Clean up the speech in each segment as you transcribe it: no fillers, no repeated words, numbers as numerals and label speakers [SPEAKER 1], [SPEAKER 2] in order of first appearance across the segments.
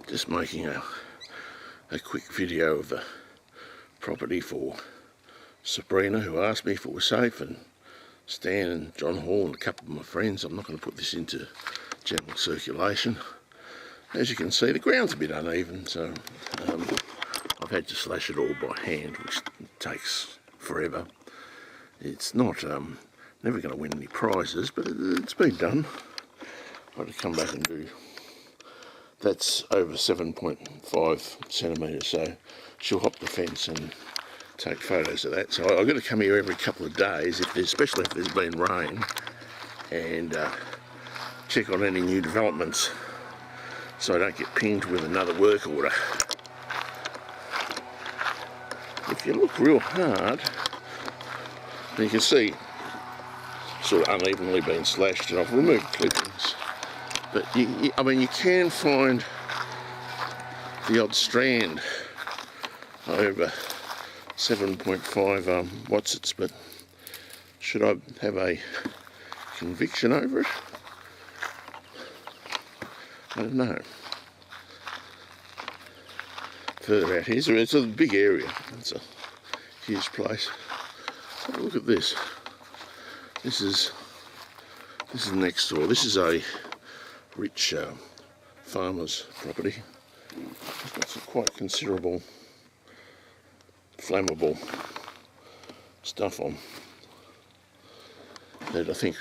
[SPEAKER 1] Just making a quick video of the property for Sabrina, who asked me if it was safe, and Stan and John Hall and a couple of my friends. I'm not going to put this into general circulation. As you can see, the ground's a bit uneven, so I've had to slash it all by hand, which takes forever. It's not never going to win any prizes, but it's been done. I've got to come back and do. That's over 7.5 centimetres, so she'll hop the fence and take photos of that. So I've got to come here every couple of days, especially if there's been rain, and check on any new developments so I don't get pinged with another work order. If you look real hard, you can see sort of unevenly being slashed, and I've removed clippings. But I mean, you can find the odd strand over 7.5 whatsits, but should I have a conviction over it? I don't know. Further out here, so it's a big area. It's a huge place. Have a look at this. This is next door. This is a rich farmer's property. It's got some quite considerable flammable stuff on that I think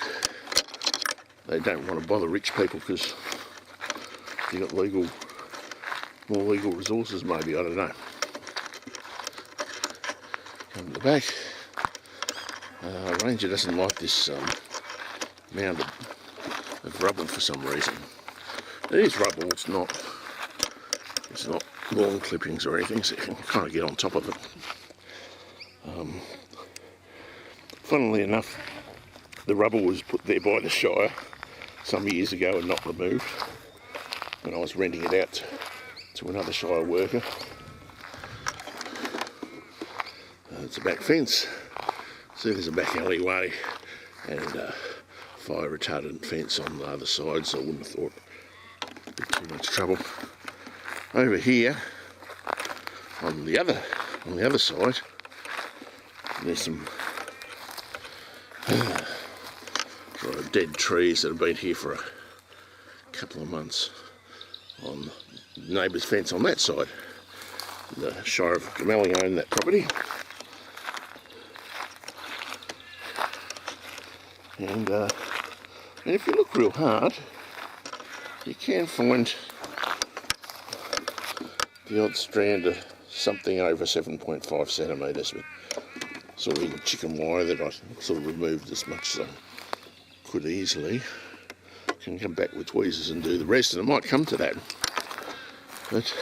[SPEAKER 1] they don't want to bother rich people because they've got more legal resources maybe, I don't know. Come to the back. Ranger doesn't like this mound of rubble for some reason. It is rubble, it's not lawn clippings or anything, so you can kind of get on top of it. Funnily enough, the rubble was put there by the Shire some years ago and not removed when I was renting it out to another Shire worker. It's a back fence. See, there's a back alleyway and fire retardant fence on the other side, so I wouldn't have thought it'd be too much trouble. Over here, on the other side, there's some sort of dead trees that have been here for a couple of months on the neighbour's fence on that side. The Shire of Goomalling owned that property. And if you look real hard, you can find the odd strand of something over 7.5 centimetres, with sort of in chicken wire that I sort of removed as much as I could easily. Can come back with tweezers and do the rest, and it might come to that. But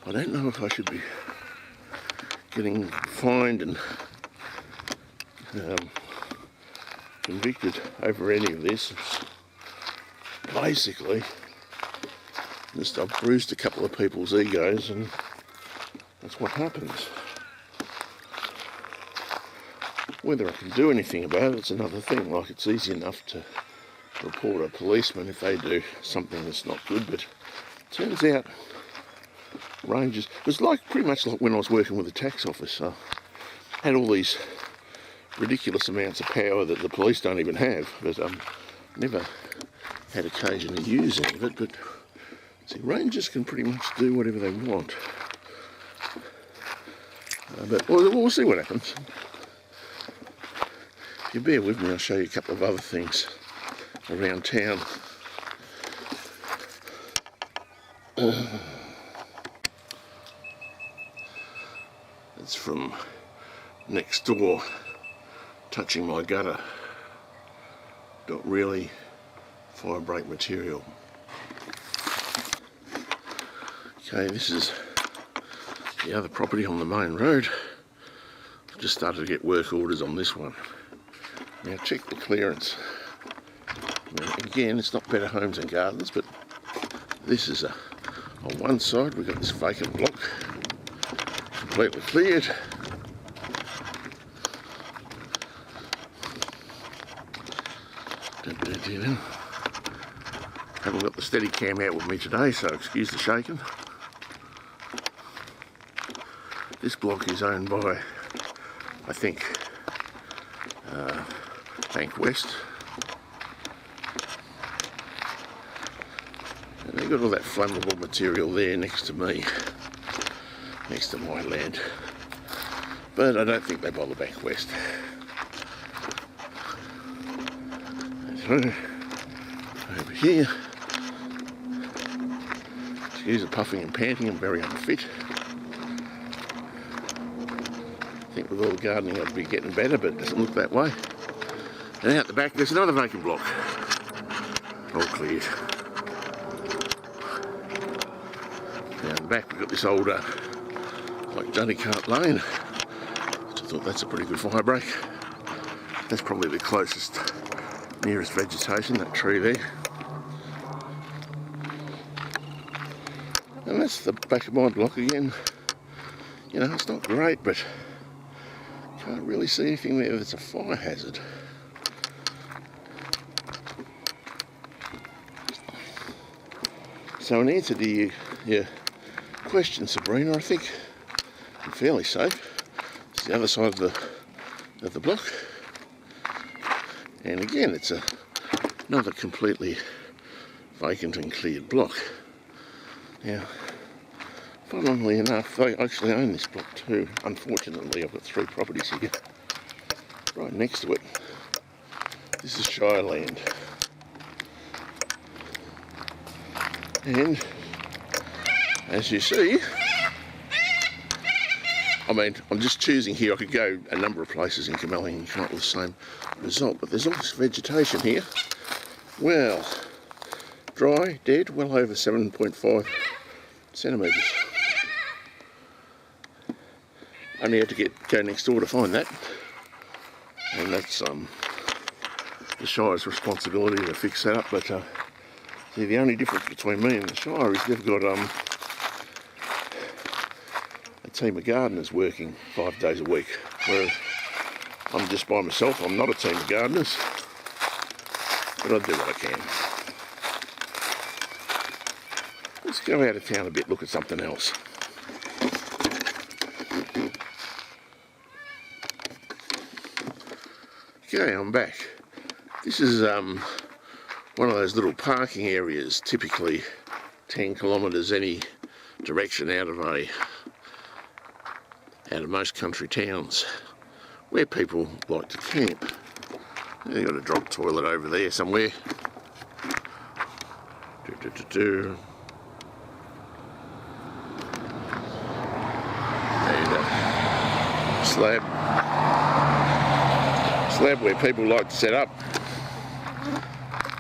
[SPEAKER 1] I don't know if I should be getting fined and convicted over any of this. Basically, I've bruised a couple of people's egos, and that's what happens. Whether I can do anything about it's another thing. Like, it's easy enough to report a policeman if they do something that's not good, but it turns out rangers, it was like pretty much like when I was working with the tax office. I had all these ridiculous amounts of power that the police don't even have, but never had occasion to use any of it. But see, rangers can pretty much do whatever they want. But we'll see what happens. If you bear with me, I'll show you a couple of other things around town. It's from next door, touching my gutter. Not really fire break material. Okay, this is the other property on the main road. I've just started to get work orders on this one. Now check the clearance. Now, again, it's not Better Homes and Gardens, but this is on one side we've got this vacant block, completely cleared. Haven't got the steady cam out with me today, so excuse the shaking. This block is owned by, I think, Bank West. And they've got all that flammable material there next to me, next to my land. But I don't think they bother Bank West. So, over here, excuse the puffing and panting, I'm very unfit. I think with all the gardening I'd be getting better, but it doesn't look that way. And out the back there's another vacant block, all cleared. Down the back we've got this old, like Johnny Cart Lane, which I thought that's a pretty good fire break. That's probably the closest, nearest vegetation, that tree there. And that's the back of my block again. You know, it's not great, but can't really see anything there that's a fire hazard. So in answer to your question, Sabrina, I think I'm fairly safe. It's the other side of the block. And again, it's another completely vacant and cleared block. Now, funnily enough, they actually own this block too. Unfortunately, I've got 3 properties here, right next to it. This is Shire land. And, as you see, I mean, I'm just choosing here. I could go a number of places in Goomalling and come up with the same result, but there's all this vegetation here. Well, dry, dead, well over 7.5 centimetres. Only had to go next door to find that, and that's the Shire's responsibility to fix that up. But see, the only difference between me and the Shire is they've got a team of gardeners working 5 days a week, whereas I'm just by myself. I'm not a team of gardeners, but I do what I can. Let's go out of town a bit, look at something else. Okay, I'm back. This is one of those little parking areas, typically 10 kilometres any direction out of most country towns, where people like to camp. They've got a drop toilet over there somewhere. And a slab where people like to set up,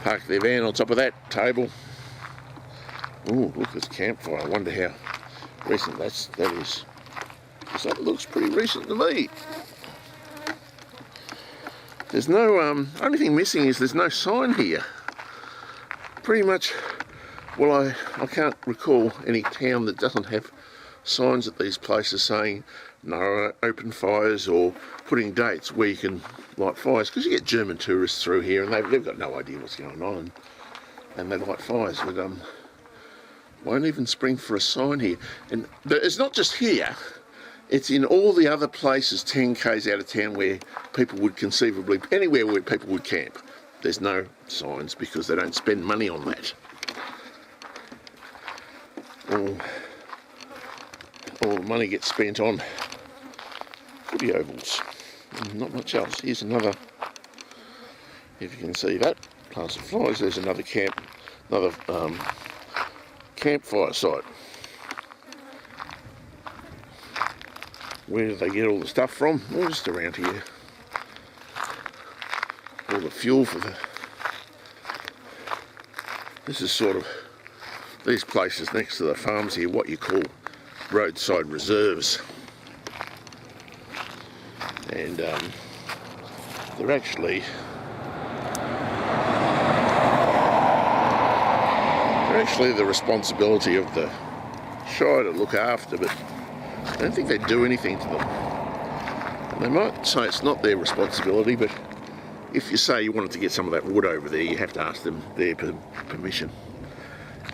[SPEAKER 1] park their van on top of that table. Oh, look, this campfire. I wonder how recent that is. So it looks pretty recent to me. There's no, only thing missing is there's no sign here. Pretty much, well, I can't recall any town that doesn't have signs at these places saying no open fires, or putting dates where you can light fires, because you get German tourists through here and they've got no idea what's going on, and they light fires, but won't even spring for a sign here. And it's not just here, it's in all the other places 10 k's out of town where people would conceivably, anywhere where people would camp. There's no signs because they don't spend money on that. All the money gets spent on footy ovals, and not much else. Here's another, if you can see that, class of flies. There's another campfire site. Where do they get all the stuff from? Well, just around here. All the fuel for this is sort of, these places next to the farms here, what you call roadside reserves. And they're actually the responsibility of the Shire to look after, but I don't think they do anything to them. And they might say it's not their responsibility, but if you say you wanted to get some of that wood over there, you have to ask them their permission.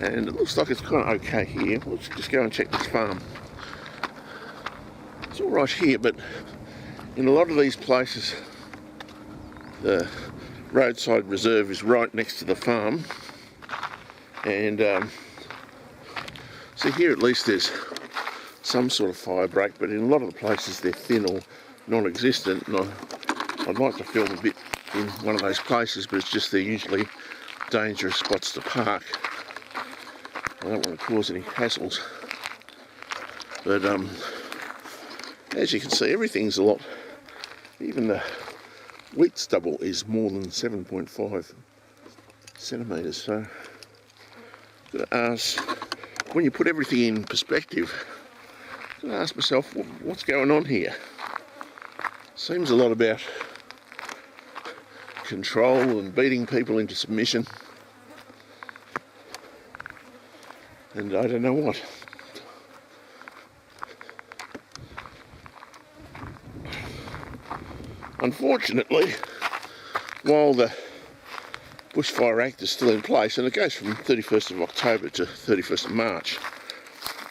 [SPEAKER 1] And it looks like it's kind of okay here. Let's just go and check this farm. It's all right here, but in a lot of these places, the roadside reserve is right next to the farm. And see, here at least there's some sort of fire break, but in a lot of the places they're thin or non-existent. And I'd like to film a bit in one of those places, but it's just they're usually dangerous spots to park. I don't want to cause any hassles. But as you can see, everything's a lot. Even the wheat stubble is more than 7.5 centimetres. So I've got to ask, when you put everything in perspective, I've got to ask myself, what's going on here? Seems a lot about control and beating people into submission. And I don't know what. Unfortunately, while the Bushfire Act is still in place, and it goes from 31st of October to 31st of March,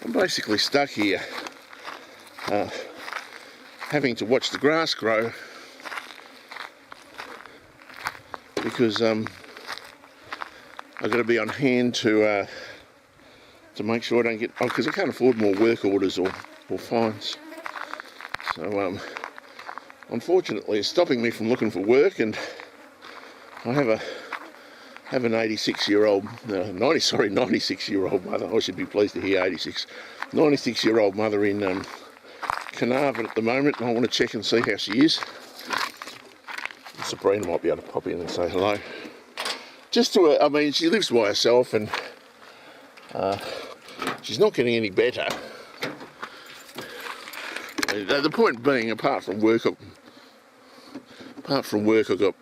[SPEAKER 1] I'm basically stuck here having to watch the grass grow because I've got to be on hand to make sure I don't get, because I can't afford more work orders or fines. So unfortunately it's stopping me from looking for work, and I have an 96-year-old, 96-year-old mother. I should be pleased to hear 96-year-old mother in Carnarvon at the moment, and I want to check and see how she is. Sabrina might be able to pop in and say hello. Just to her, I mean, she lives by herself, and she's not getting any better. The point being, apart from work, I've got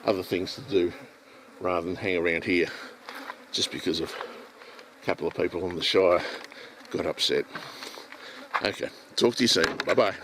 [SPEAKER 1] other things to do rather than hang around here, just because of a couple of people on the Shire got upset. Okay, talk to you soon. Bye-bye.